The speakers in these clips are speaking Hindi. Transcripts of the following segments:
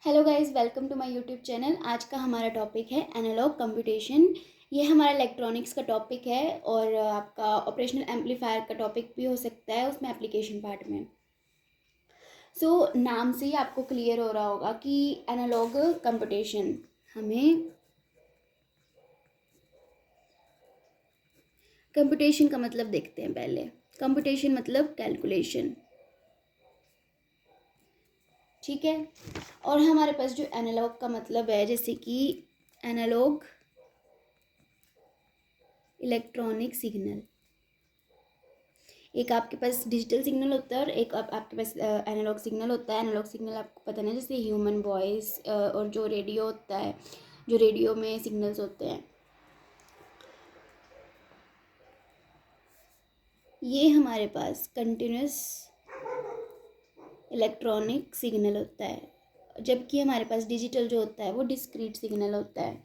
Hello guys, welcome to my YouTube channel. आज का हमारा टॉपिक है एनालॉग कंप्यूटेशन। ये हमारा इलेक्ट्रॉनिक्स का टॉपिक है और आपका ऑपरेशनल एम्पलीफायर का टॉपिक भी हो सकता है उसमें एप्लीकेशन पार्ट में। नाम से ही आपको क्लियर हो रहा होगा कि एनालॉग कंप्यूटेशन हमें कंप्यूटेशन का मतलब देखते हैं पहले। कंप्यूटेशन मतलब कैलकुलेशन, ठीक है। और हमारे पास जो एनालॉग का मतलब है, जैसे कि एनालॉग इलेक्ट्रॉनिक सिग्नल, एक आपके पास डिजिटल सिग्नल होता है और एक आपके पास एनालॉग सिग्नल होता है। एनालॉग सिग्नल आपको पता नहीं, जैसे ह्यूमन वॉइस और जो रेडियो होता है, जो रेडियो में सिग्नल्स होते हैं, ये हमारे पास कंटिन्यूस इलेक्ट्रॉनिक सिग्नल होता है। जबकि हमारे पास डिजिटल जो होता है वो डिस्क्रीट सिग्नल होता है।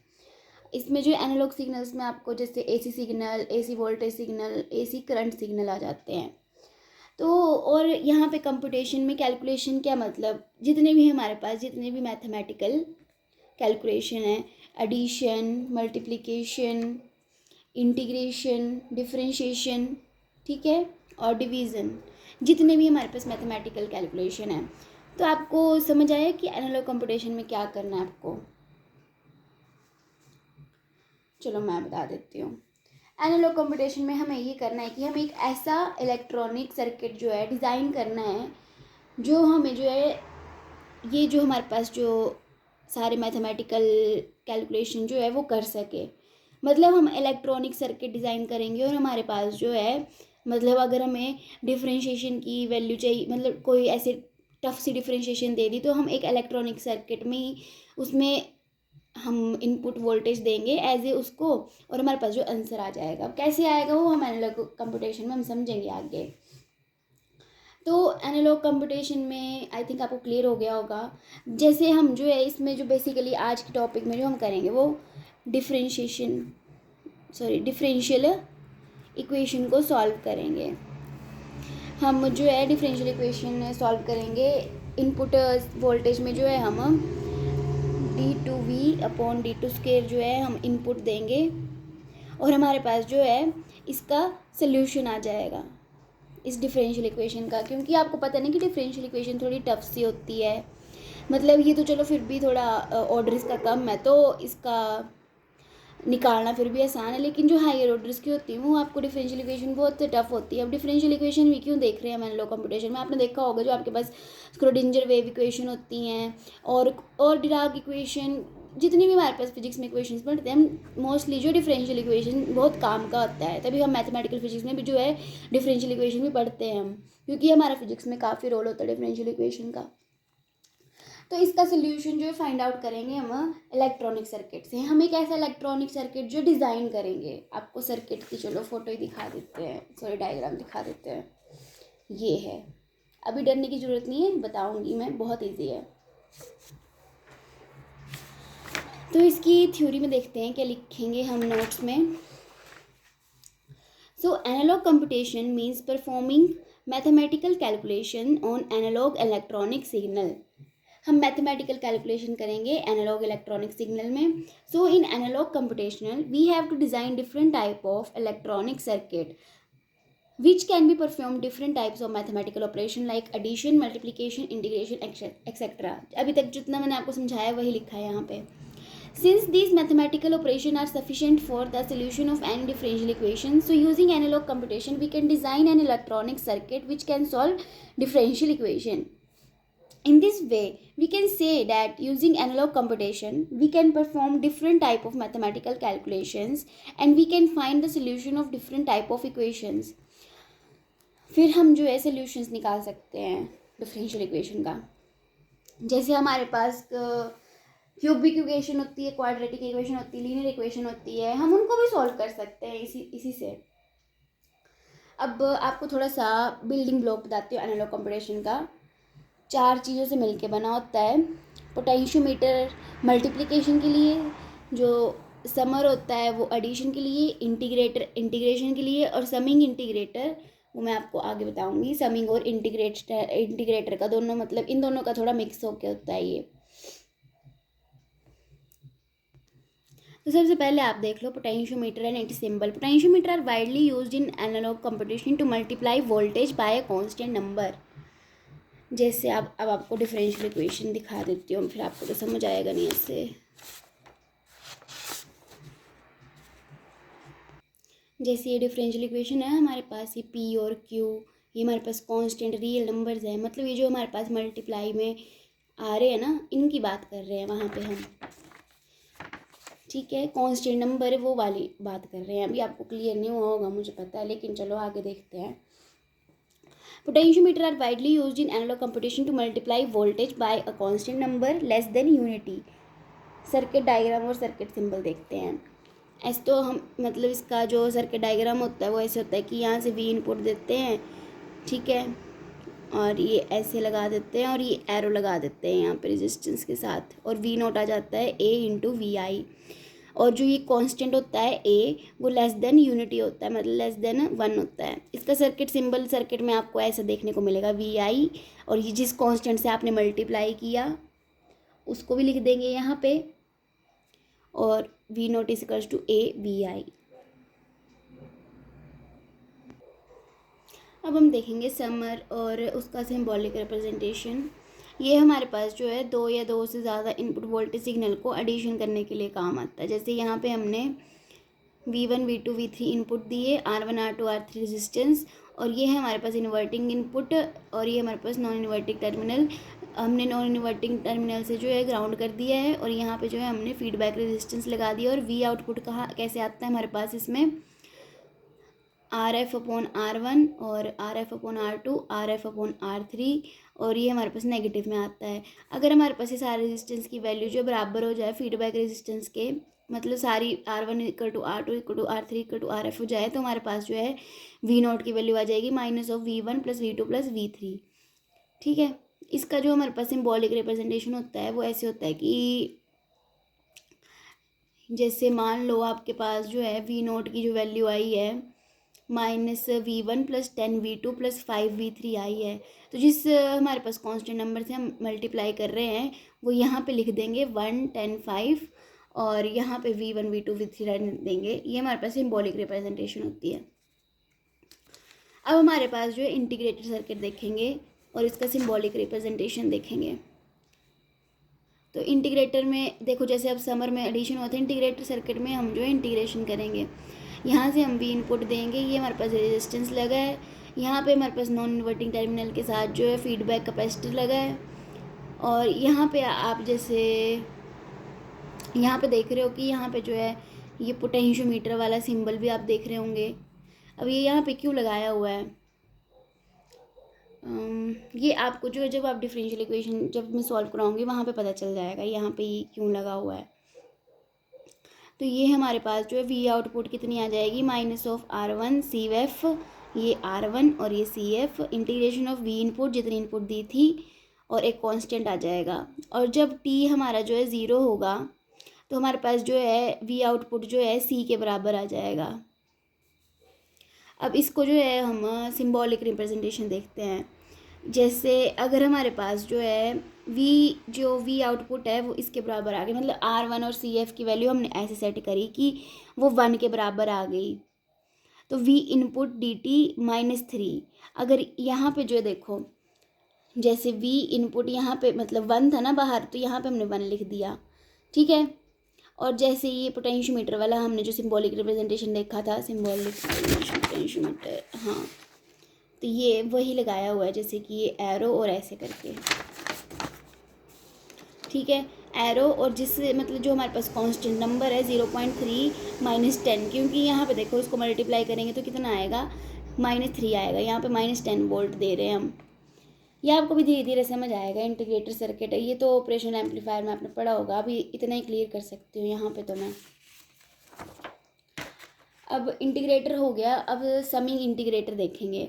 इसमें जो एनालॉग सिग्नल्स में आपको जैसे AC signal, AC voltage signal, AC current signal आ जाते हैं। तो और यहाँ पे कंप्यूटेशन में कैलकुलेशन क्या मतलब, जितने भी हमारे पास जितने भी मैथमेटिकल कैलकुलेशन है, एडिशन, मल्टीप्लिकेशन, इंटीग्रेशन, डिफरेंशिएशन, ठीक है, और डिवीज़न, जितने भी हमारे पास मैथमेटिकल कैलकुलेशन है। तो आपको समझ आया कि एनालॉग कंप्यूटेशन में क्या करना है आपको। चलो मैं बता देती हूँ। एनालॉग कंप्यूटेशन में हमें ये करना है कि हमें एक ऐसा इलेक्ट्रॉनिक सर्किट जो है डिज़ाइन करना है जो हमें जो है ये जो हमारे पास जो सारे मैथमेटिकल कैलकुलेशन जो है वो कर सके। मतलब हम इलेक्ट्रॉनिक सर्किट डिज़ाइन करेंगे और हमारे पास जो है, मतलब अगर हमें डिफरेंशिएशन की वैल्यू चाहिए, मतलब कोई ऐसे टफ सी डिफरेंशिएशन दे दी, तो हम एक इलेक्ट्रॉनिक सर्किट में ही उसमें हम इनपुट वोल्टेज देंगे एज ए उसको, और हमारे पास जो आंसर आ जाएगा। अब कैसे आएगा वो हम एनालॉग कंप्यूटेशन में हम समझेंगे आगे। तो एनालॉग कंप्यूटेशन में आई थिंक आपको क्लियर हो गया होगा। जैसे हम जो है इसमें जो बेसिकली आज के टॉपिक में जो हम करेंगे वो डिफरेंशियल इक्वेशन को सॉल्व करेंगे। हम जो है डिफरेंशियल इक्वेशन सॉल्व करेंगे। इनपुट वोल्टेज में जो है हम d2v/d2 जो है हम इनपुट देंगे और हमारे पास जो है इसका सोल्यूशन आ जाएगा इस डिफरेंशियल इक्वेशन का। क्योंकि आपको पता नहीं कि डिफरेंशियल इक्वेशन थोड़ी टफ सी होती है, मतलब ये तो चलो फिर भी थोड़ा ऑर्डर इसका कम है तो इसका निकालना फिर भी आसान है, लेकिन जो हायर ऑर्डर्स की होती है वो आपको डिफरेंशियल इक्वेशन बहुत टफ होती है। अब डिफरेंशियल इक्वेशन भी क्यों देख रहे हैं एनालॉग कंप्यूटेशन में, आपने देखा होगा जो आपके पास स्क्रोडिंजर वेव इक्वेशन होती हैं और डिराक इक्वेशन, जितनी भी हमारे पास फिजिक्स में इक्वेशंस पढ़ते हैं मोस्टली जो डिफरेंशियल इक्वेशन बहुत काम का होता है। तभी हम मैथमेटिकल फिजिक्स में भी जो है डिफरेंशियल इक्वेशन भी पढ़ते हैं हम, क्योंकि हमारा फिजिक्स में काफ़ी रोल होता है डिफरेंशियल इक्वेशन का। तो इसका सोल्यूशन जो है फाइंड आउट करेंगे हम इलेक्ट्रॉनिक सर्किट से। हम एक ऐसा इलेक्ट्रॉनिक सर्किट जो डिज़ाइन करेंगे, आपको सर्किट की चलो फोटो ही दिखा देते हैं, सॉरी डायग्राम दिखा देते हैं। ये है, अभी डरने की ज़रूरत नहीं है, बताऊंगी मैं, बहुत इजी है। तो इसकी थ्योरी में देखते हैं क्या लिखेंगे हम नोट्स में। So analog computation means performing mathematical calculation on analog electronic signal. हम मैथमेटिकल कैलकुलेशन करेंगे एनालॉग इलेक्ट्रॉनिक सिग्नल में। So in analog computational we have to design different type of electronic circuit which can be performed different types of mathematical operation like addition, multiplication, integration, etc. अभी तक जितना मैंने आपको समझाया वही लिखा है यहाँ पे। Since these mathematical operations are sufficient for the solution of any differential equation, so using analog computation we can design an electronic circuit which can solve differential equation. In this way, we can say that using analog computation, we can perform different type of mathematical calculations and we can find the solution of different type of equations. फिर हम जो है सोल्यूशंस निकाल सकते हैं डिफरेंशियल इक्वेशन का। जैसे हमारे पास क्यूबिक इक्वेशन होती है, क्वाड्रेटिक इक्वेशन होती है, लीनियर इक्वेशन होती है, हम उनको भी सॉल्व कर सकते हैं इसी से। अब आपको थोड़ा सा बिल्डिंग ब्लॉक बताती हूँ एनालॉग कंप्यूटेशन का। 4 चीज़ों से मिलके बना होता है। पोटेंशियोमीटर मल्टीप्लिकेशन के लिए, जो समर होता है वो एडिशन के लिए, इंटीग्रेशन के लिए, और समिंग इंटीग्रेटर वो मैं आपको आगे बताऊंगी। समिंग और इंटीग्रेटर का दोनों मतलब इन दोनों का थोड़ा मिक्स होके होता है ये। तो सबसे पहले आप देख लो potentiometer and its symbol. Potentiometer are widely used in analogue computation to multiply voltage by a constant number. जैसे अब आपको डिफरेंशियल इक्वेशन दिखा देती हूँ, फिर आपको तो समझ आएगा नहीं ऐसे। जैसे ये डिफरेंशियल इक्वेशन है हमारे पास, ये पी और क्यू, ये हमारे पास कांस्टेंट रियल नंबर्स हैं, मतलब ये जो हमारे पास मल्टीप्लाई में आ रहे हैं ना, इनकी बात कर रहे हैं वहाँ पे हम, ठीक है। कांस्टेंट नंबर वो वाली बात कर रहे हैं। अभी आपको क्लियर नहीं हुआ होगा मुझे पता है, लेकिन चलो आगे देखते हैं। Potentiometers are widely used in analogue computation to multiply voltage by a constant number less than unity. Circuit diagram और सर्किट सिंबल देखते हैं। ऐसे तो हम मतलब इसका जो सर्किट डायग्राम होता है वो ऐसे होता है कि यहाँ से वी इनपुट देते हैं, ठीक है, और ये ऐसे लगा देते हैं और ये एरो लगा देते हैं यहाँ पे रेजिस्टेंस के साथ, और वी नोट आ जाता है ए इंटू वी आई। और जो ये कांस्टेंट होता है ए, वो लेस देन यूनिटी होता है, मतलब लेस देन 1 होता है। इसका सर्किट सिंबल सर्किट में आपको ऐसा देखने को मिलेगा वी आई, और ये जिस कांस्टेंट से आपने मल्टीप्लाई किया उसको भी लिख देंगे यहाँ पे, और V naught is equals to A V I. अब हम देखेंगे समर और उसका सिंबॉलिक रिप्रेजेंटेशन। ये हमारे पास जो है दो या दो से ज़्यादा इनपुट वोल्टेज सिग्नल को एडिशन करने के लिए काम आता है। जैसे यहाँ पे हमने V1 V2 V3 इनपुट दिए, R1 R2 R3 रेजिस्टेंस, और ये है हमारे पास इन्वर्टिंग इनपुट, और ये हमारे पास नॉन इन्वर्टिंग टर्मिनल। हमने नॉन इन्वर्टिंग टर्मिनल से जो है ग्राउंड कर दिया है, और यहाँ पे जो है हमने फीडबैक रेजिस्टेंस लगा दिया। और वी आउटपुट कहाँ कैसे आता है हमारे पास इसमें, RF/R1 और RF/R2 RF/R3, और ये हमारे पास नेगेटिव में आता है। अगर हमारे पास ये सारे रेजिस्टेंस की वैल्यू जो बराबर हो जाए फीडबैक रेजिस्टेंस के, मतलब सारी R1 = R2 = R3 = RF हो जाए, तो हमारे पास जो है V0 की वैल्यू आ जाएगी -V1 + V2 + V3, ठीक है। इसका जो हमारे पास सिंबॉलिक रिप्रेजेंटेशन होता है वो ऐसे होता है कि जैसे मान लो आपके पास जो है V0 की जो वैल्यू आई है -V1 + 10V2 + 5V3 आई है, तो जिस हमारे पास कांस्टेंट नंबर से हम मल्टीप्लाई कर रहे हैं वो यहाँ पे लिख देंगे 1 10 5, और यहाँ पे V1 V2 V3 रहने देंगे। ये हमारे पास सिंबॉलिक रिप्रेजेंटेशन होती है। अब हमारे पास जो है इंटीग्रेटेड सर्किट देखेंगे और इसका सिंबॉलिक रिप्रेजेंटेशन देखेंगे। तो इंटीग्रेटर में देखो, जैसे अब समर में एडिशन होता है, इंटीग्रेटर सर्किट में हम जो है इंटीग्रेशन करेंगे। यहाँ से हम भी इनपुट देंगे, ये हमारे पास रेजिस्टेंस लगा है, यहाँ पे हमारे पास नॉन इन्वर्टिंग टर्मिनल के साथ जो है फीडबैक कैपेसिटर लगा है, और यहाँ पे आप जैसे यहाँ पे देख रहे हो कि यहाँ पे जो है ये पोटेंशियोमीटर वाला सिंबल भी आप देख रहे होंगे। अब ये यहाँ पे क्यों लगाया हुआ है, ये आपको जो है जब आप डिफरेंशियल इक्वेशन जब मैं सॉल्व कराऊंगी वहाँ पे पता चल जाएगा यहाँ पे ये क्यों लगा हुआ है। तो ये हमारे पास जो है वी आउटपुट कितनी आ जाएगी -R1 CF, ये R1 और ये CF, integration of we input जितनी इनपुट दी थी और एक कांस्टेंट आ जाएगा। और जब t हमारा जो है 0 होगा तो हमारे पास जो है वी आउटपुट जो है C के बराबर आ जाएगा। अब इसको जो है हम सिंबॉलिक रिप्रेजेंटेशन देखते हैं। जैसे अगर हमारे पास जो है वी आउटपुट है वो इसके बराबर आ गई, मतलब R1 और CF की वैल्यू हमने ऐसे सेट करी कि वो 1 के बराबर आ गई, तो V इनपुट DT -3। अगर यहाँ पे जो है देखो, जैसे V इनपुट यहाँ पे मतलब 1 था ना बाहर, तो यहाँ पे हमने 1 लिख दिया, ठीक है। और जैसे ये पोटेंशियोमीटर वाला हमने जो सिंबॉलिक रिप्रेजेंटेशन देखा था, सिंबॉलिक पोटेंशियोमीटर, हाँ, तो ये वही लगाया हुआ है, जैसे कि ये एरो और ऐसे करके, ठीक है, एरो, और जिससे मतलब जो हमारे पास कांस्टेंट नंबर है 0.3 -10, क्योंकि यहाँ पे देखो इसको मल्टीप्लाई करेंगे तो कितना आएगा -3 आएगा, यहाँ पे -10 वोल्ट दे रहे हैं हम। ये आपको भी धीरे धीरे समझ आएगा। इंटीग्रेटेड सर्किट है ये, तो ऑपरेशनल एम्पलीफायर में आपने पढ़ा होगा, अभी इतना ही क्लियर कर सकती हूँ यहाँ पे तो मैं। अब इंटीग्रेटर हो गया, अब समिंग इंटीग्रेटर देखेंगे।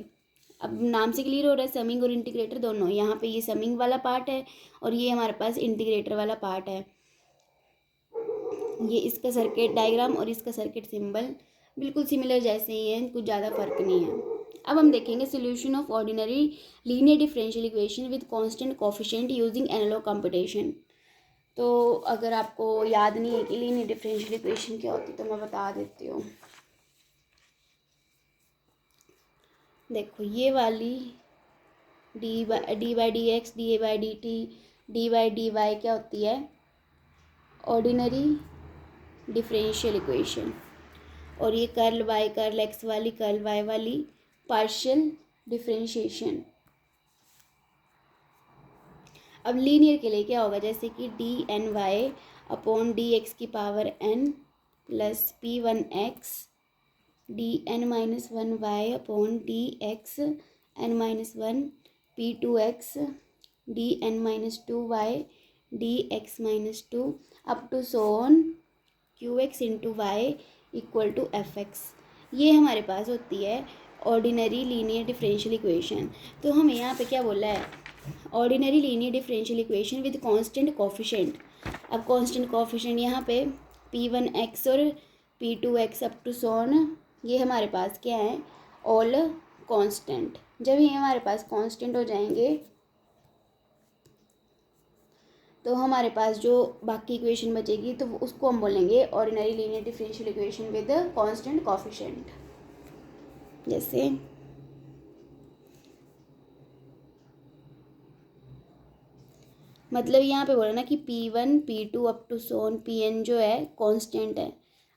अब नाम से क्लियर हो रहा है समिंग और इंटीग्रेटर दोनों। यहाँ पे ये समिंग वाला पार्ट है और ये हमारे पास इंटीग्रेटर वाला पार्ट है। ये इसका सर्किट डायग्राम और इसका सर्किट सिंबल बिल्कुल सिमिलर जैसे ही है, कुछ ज़्यादा फर्क नहीं है। अब हम देखेंगे solution of ordinary linear differential equation with constant coefficient using analogue computation. तो अगर आपको याद नहीं है कि लीनियर डिफरेंशियल इक्वेशन क्या होती तो मैं बता देती हूँ। देखो ये वाली d by d x, d by d t, d by d y क्या होती है, ऑर्डिनरी डिफरेंशियल इक्वेशन। और ये कर्ल वाई कर्ल एक्स वाली, कर्ल वाई वाली पार्शियल डिफरेंशिएशन। अब लीनियर के लिए क्या होगा, जैसे कि d n y upon d x की power n plus p one x d n minus one y upon d x n minus one p two x d n minus two y d x minus two up to so on q x into y equal to f x. ये हमारे पास होती है ऑर्डिनरी लीनियर डिफरेंशियल इक्वेशन। तो हमें यहाँ पे क्या बोला है, ordinary linear differential equation with constant coefficient. अब कांस्टेंट कोफिशिएंट यहाँ पे p1x और p2x अप टू सोन, ये हमारे पास क्या है, ऑल कांस्टेंट। जब ये हमारे पास कांस्टेंट हो जाएंगे तो हमारे पास जो बाकी इक्वेशन बचेगी तो उसको हम बोलेंगे ordinary linear differential equation with constant coefficient. जैसे मतलब यहाँ पे बोला ना कि P1 P2 up to Son Pn जो है कांस्टेंट है।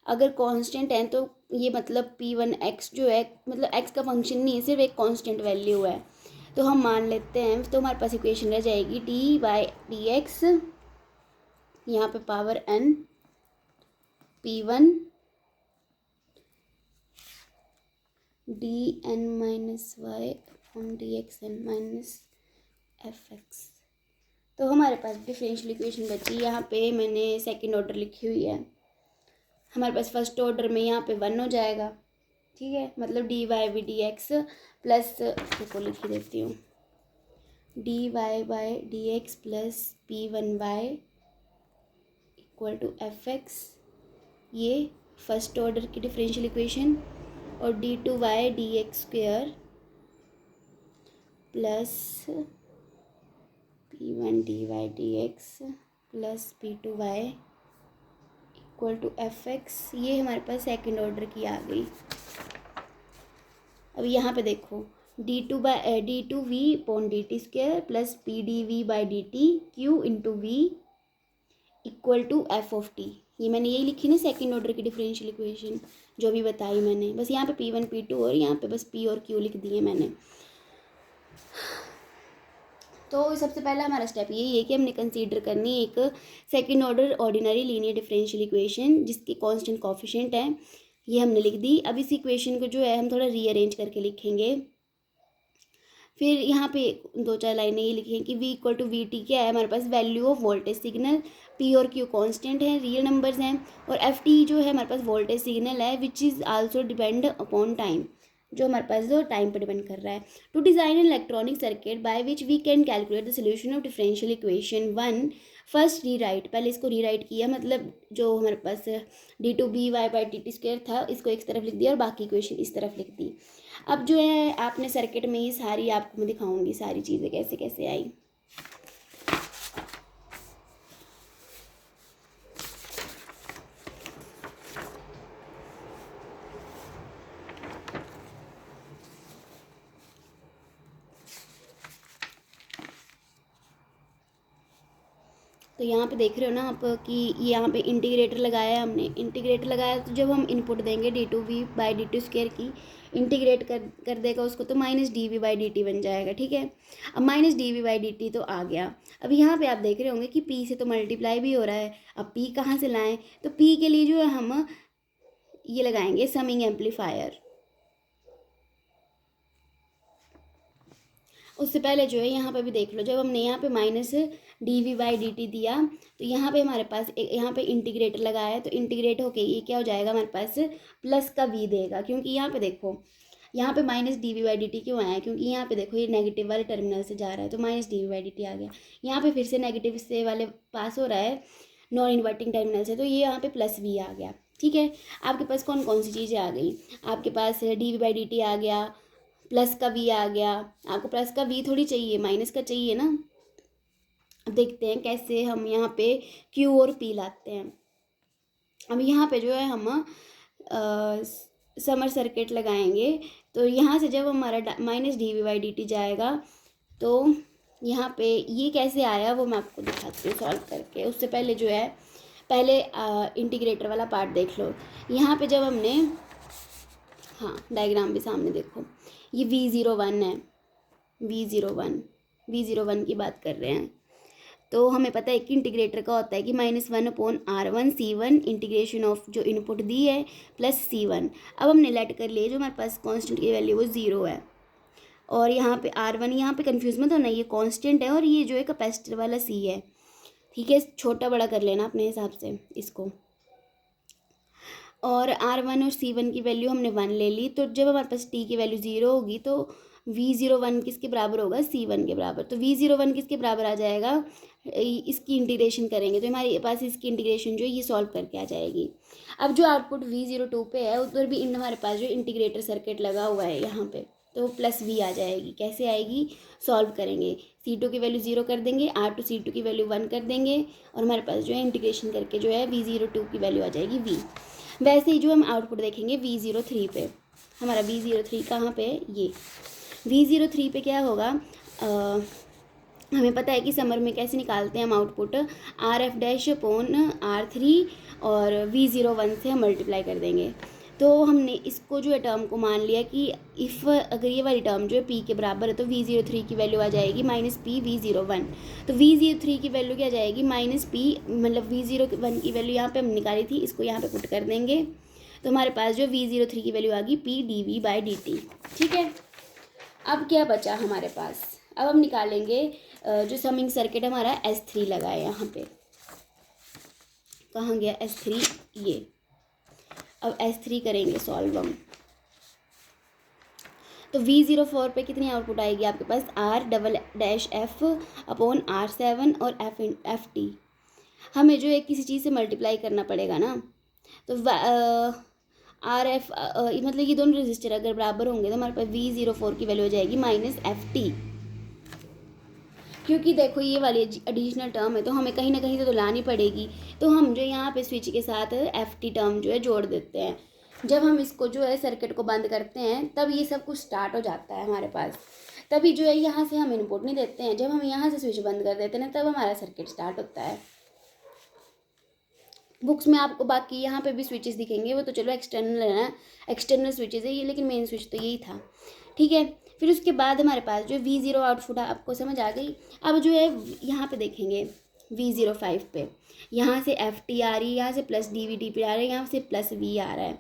अगर कांस्टेंट है तो ये मतलब P1x जो है मतलब x का फंक्शन नहीं है, सिर्फ एक कांस्टेंट वैल्यू है। तो हम मान लेते हैं, तो हमारे पास इक्वेशन रह जाएगी डी बाई डी एक्स, यहाँ पे power n P1 d n minus y upon d x n minus f x. तो हमारे पास डिफरेंशियल इक्वेशन बची, यहाँ पे मैंने सेकंड ऑर्डर लिखी हुई है। हमारे पास फर्स्ट ऑर्डर में यहाँ पे 1 हो जाएगा, ठीक है, मतलब d y by d x plus, को लिख देती हूँ, d y by d x plus p one y equal to f x, ये फर्स्ट ऑर्डर की डिफरेंशियल इक्वेशन। और d two y d x square plus P1 d y d x plus P2y equal to f x, ये हमारे पास सेकंड ऑर्डर की आ गई। अब यहाँ पे देखो d two v upon d t square plus p d v by d t q into v equal to f of t. ये मैंने यही लिखी ना सेकंड ऑर्डर की डिफरेंशियल इक्वेशन जो भी बताई मैंने, बस यहाँ पे P1 P2 और यहाँ पे बस P और Q लिख दिए मैंने। तो सबसे पहला हमारा स्टेप यही है कि हमने कंसीडर करनी एक second order ordinary linear differential equation जिसकी कांस्टेंट कोफिशिएंट है, ये हमने लिख दी। अब इस इक्वेशन को जो है हम थोड़ा रीअरेंज करके लिखेंगे। फिर यहाँ पे 2-4 लाइनें ये लिखें कि v equal to v t क्या है, हमारे पास value of voltage signal, p और q कांस्टेंट हैं, रियल नंबर्स हैं, और एफ टी जो है हमारे पास वोल्टेज सिग्नल है which is also depend upon time, जो हमारे पास जो टाइम पर डिपेंड कर रहा है। To design an electronic circuit by which we can calculate the solution of differential equation 1, first rewrite, पहले इसको रीराइट किया, मतलब जो हमारे पास d two b y by d t square था इसको एक तरफ लिख दिया और बाकी इक्वेशन इस तरफ लिख दी। अब जो है आपने सर्किट में ये सारी आपको मैं दिखाऊंगी सारी चीज़ें कैसे कैसे आई। तो यहाँ पे देख रहे हो ना आप कि यहाँ पे इंटीग्रेटर लगाया है हमने, इंटीग्रेटर लगाया तो जब हम इनपुट देंगे d two v by d two square की, इंटीग्रेट कर देगा उसको तो minus d v by d t बन जाएगा, ठीक है। अब minus d v by d t तो आ गया। अब यहाँ पे आप देख रहे होंगे कि पी से तो मल्टीप्लाई भी हो रहा है, अब पी कहाँ से लाएँ, तो पी के लिए जो है हम ये लगाएंगे समिंग एम्पलीफायर। उससे पहले जो है यहाँ पे भी देख लो, जब हमने यहाँ पे minus d v by d t दिया तो यहाँ पे हमारे पास यहाँ पे इंटीग्रेटर लगाया, तो इंटीग्रेट होके ये क्या हो जाएगा हमारे पास प्लस का वी देगा, क्योंकि यहाँ पे देखो यहाँ पे minus d v by d t क्यों आया है, क्योंकि यहाँ पे देखो ये नेगेटिव वाले टर्मिनल से जा रहा है तो minus d v by d t आ गया। यहाँ पे फिर से नेगेटिव से वाले पास हो रहा है नॉन इन्वर्टिंग टर्मिनल से, तो ये यहाँ पे प्लस वी आ गया, ठीक है। आपके पास कौन कौन सी चीज़ें आ गई, आपके पास d v by d t आ गया, प्लस का वी आ गया, आपको प्लस का वी थोड़ी चाहिए माइनस का चाहिए ना, अब देखते हैं कैसे हम यहाँ पे Q और P लाते हैं। अब यहाँ पे जो है हम समर सर्किट लगाएंगे, तो यहाँ से जब हमारा माइनस dv/dt जाएगा तो यहाँ पे ये कैसे आया वो मैं आपको दिखाती हूँ सॉल्व करके। उससे पहले जो है पहले इंटीग्रेटर वाला पार्ट देख लो। यहाँ पे जब हमने, हाँ डायग्राम भी सामने देखो, ये V01 है, V01 की बात कर रहे हैं। तो हमें पता है कि इंटीग्रेटर का होता है कि -1/R1 C1 इंटीग्रेशन ऑफ जो इनपुट दी है प्लस C1। अब हमने लेट कर लिए जो हमारे पास कांस्टेंट की वैल्यू वो 0 है, और यहाँ पे R1, यहाँ पे कंफ्यूज मत होना, ये कांस्टेंट है और ये जो है कैपेसिटर वाला C है, ठीक है। छोटा बड़ा कर लेना अपने हिसाब से इसको। और R1 और C1 की वैल्यू हमने 1 ले ली, तो जब हमारे पास T की वैल्यू 0 होगी तो V01 किसके बराबर होगा, C1 के बराबर। तो V01 किसके बराबर आ जाएगा, इसकी इंटीग्रेशन करेंगे तो हमारे पास इसकी इंटीग्रेशन जो है ये सॉल्व करके आ जाएगी। अब जो आउटपुट V02 पे है उधर भी हमारे पास जो इंटीग्रेटर सर्किट लगा हुआ है यहाँ पे, तो प्लस V आ जाएगी। कैसे आएगी, सॉल्व करेंगे, C2 की वैल्यू 0 कर देंगे, R2 C2 की वैल्यू 1 कर देंगे, और हमारे पास जो है इंटीग्रेशन करके जो है V02 की वैल्यू आ जाएगी V। वैसे ही जो हम आउटपुट देखेंगे V03 पे, हमारा V03 कहाँ पे है, ये V03 पे क्या होगा, हमें पता है कि समर में कैसे निकालते हैं हम आउटपुट, RF'/R3 और V01 से हम मल्टीप्लाई कर देंगे। तो हमने इसको जो है टर्म को मान लिया कि इफ़ अगर ये वाली टर्म जो है P के बराबर है तो V03 की वैल्यू आ जाएगी -P V01। तो V03 की वैल्यू क्या आ जाएगी, -P, मतलब V01 की वैल्यू यहाँ पे हम निकाली थी, इसको यहाँ पे पुट कर देंगे तो हमारे पास जो V03 की वैल्यू आ गई P dV/dt, ठीक है। अब क्या बचा हमारे पास, अब हम निकालेंगे जो समिंग सर्किट हमारा S3 लगा है यहाँ पे, कहाँ गया S3, ये। अब S3 करेंगे सॉल्व हम, तो V04 पे कितनी आउटपुट आएगी आपके पास, R"F/R7 और FT। हमें जो है किसी चीज़ से मल्टीप्लाई करना पड़ेगा ना, तो RF मतलब ये दोनों रजिस्टर अगर बराबर होंगे तो हमारे पास V04 की वैल्यू हो जाएगी -FT। क्योंकि देखो ये वाली एडिशनल टर्म है तो हमें कहीं ना कहीं से तो लानी पड़ेगी, तो हम जो यहाँ पे स्विच के साथ FT टर्म जो है जोड़ देते हैं। जब हम इसको जो है सर्किट को बंद करते हैं तब ये सब कुछ स्टार्ट हो जाता है हमारे पास, तभी जो है यहाँ से हम इनपुट नहीं देते हैं, जब हम यहाँ से स्विच बंद कर देते हैं ना तब हमारा सर्किट स्टार्ट होता है। बुक्स में आपको बाकी यहाँ पे भी स्विचेस दिखेंगे, वो तो चलो एक्सटर्नल है ना, एक्सटर्नल स्विचेस है ये, लेकिन मेन स्विच तो यही था, ठीक है। फिर उसके बाद हमारे पास जो V0 आउटपुट आपको समझ आ गई। अब जो है यहाँ पे देखेंगे V05 पे, यहाँ से FT आ रही है, यहाँ से प्लस dV/dt आ रहा है, यहाँ से प्लस V आ रहा है।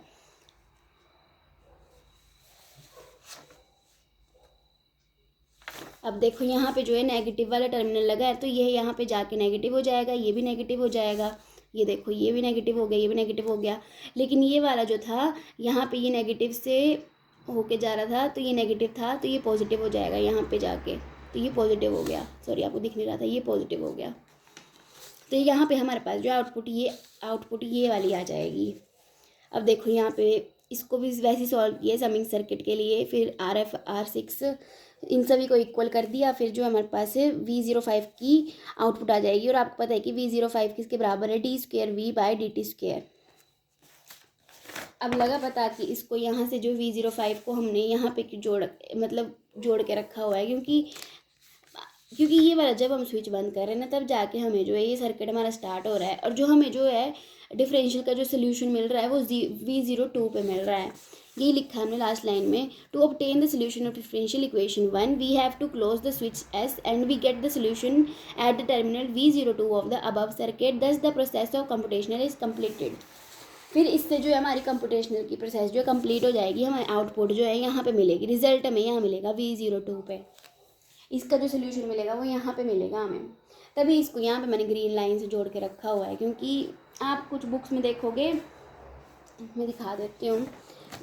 अब देखो यहाँ पे जो है नेगेटिव वाला टर्मिनल लगा है तो ये यहाँ पे जाके नेगेटिव हो जाएगा, ये भी नेगेटिव हो जाएगा, ये देखो ये भी नेगेटिव हो गया, ये भी नेगेटिव हो गया। लेकिन ये वाला जो था यहाँ पे ये नेगेटिव से होके जा रहा था तो ये नेगेटिव था तो ये पॉजिटिव हो जाएगा यहाँ पे जाके, तो ये पॉजिटिव हो गया, सॉरी आपको दिख नहीं रहा था, ये पॉजिटिव हो गया। तो यहाँ पे हमारे पास जो आउटपुट ये वाली आ जाएगी। अब देखो यहाँ पे इसको भी वैसे सॉल्व किया समिंग सर्किट के लिए, फिर RF R6 इन सभी को इक्वल कर दिया, फिर जो हमारे पास है V05 की आउटपुट आ जाएगी। और आपको पता है कि V05 किसके बराबर है, d² V/dt²। अब लगा पता कि इसको यहाँ से जो V05 को हमने यहाँ पे जोड़ के रखा हुआ है, क्योंकि ये वाला जब हम स्विच बंद कर रहे हैं ना तब जाके हमें जो है ये सर्किट हमारा स्टार्ट हो रहा है, और जो हमें जो है डिफरेंशियल का जो सोल्यूशन मिल रहा है वो V02 पे मिल रहा है। यही लिखा है हमने लास्ट लाइन में, to obtain the solution of differential equation 1 we have to close the switch S and we get the solution at the terminal V02 of the above circuit, thus the process of computational is completed. फिर इससे जो है हमारी कंप्यूटेशनल की प्रोसेस जो है कंप्लीट हो जाएगी, हमें आउटपुट जो है यहाँ पे मिलेगी, रिजल्ट हमें यहाँ मिलेगा V02 पे, इसका जो सोल्यूशन मिलेगा वो यहाँ पे मिलेगा हमें। तभी इसको यहाँ पे मैंने ग्रीन लाइन से जोड़ के रखा हुआ है, क्योंकि आप कुछ बुक्स में देखोगे, मैं दिखा देती हूँ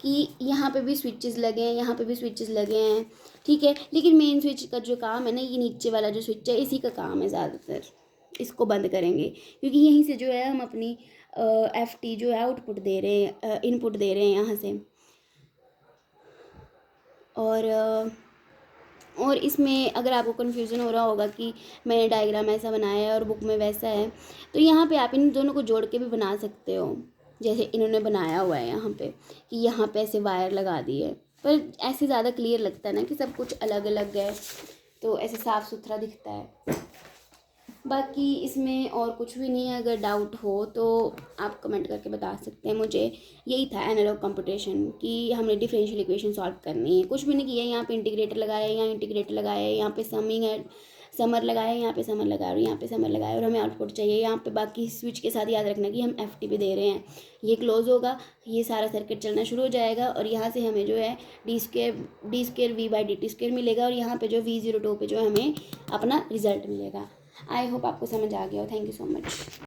कि यहाँ पे भी स्विचेस लगे हैं, यहाँ पे भी स्विचेस लगे हैं, ठीक है। लेकिन मेन स्विच का जो काम है ना, ये नीचे वाला जो स्विच है इसी का काम है ज़्यादातर, इसको बंद करेंगे क्योंकि यहीं से जो है हम अपनी FT जो है आउटपुट दे रहे हैं, इनपुट दे रहे हैं यहाँ से। और इसमें अगर आपको कन्फ्यूज़न हो रहा होगा कि मैंने डायग्राम ऐसा बनाया है और बुक में वैसा है, तो यहाँ पे आप इन दोनों को जोड़ के भी बना सकते हो। जैसे इन्होंने बनाया हुआ है यहाँ पे कि यहाँ पे ऐसे वायर लगा दी है, पर ऐसे ज़्यादा क्लियर लगता है ना कि सब कुछ अलग अलग है, तो ऐसे साफ़ सुथरा दिखता है। बाकी इसमें और कुछ भी नहीं है। अगर डाउट हो तो आप कमेंट करके बता सकते हैं मुझे। यही था एनालॉग कंप्यूटेशन कि हमने डिफरेंशियल इक्वेशन सॉल्व करनी है, कुछ भी नहीं किया। यहाँ पे इंटीग्रेटर लगाया है, यहाँ इंटीग्रेटर लगाया है, यहाँ पे समिंग है, समर लगाया है, यहाँ पे समर लगाया और यहाँ पे समर लगाया और हमें आउटपुट चाहिए। यहाँ पे बाकी स्विच के साथ याद रखना कि हम FTP दे रहे हैं। ये क्लोज होगा, ये सारा सर्किट चलना शुरू हो जाएगा और यहाँ से हमें जो है d² v/dt² मिलेगा और यहाँ पे जो V02 पे जो हमें अपना रिजल्ट मिलेगा। आई होप आपको समझ आ गया हो। Thank you so much.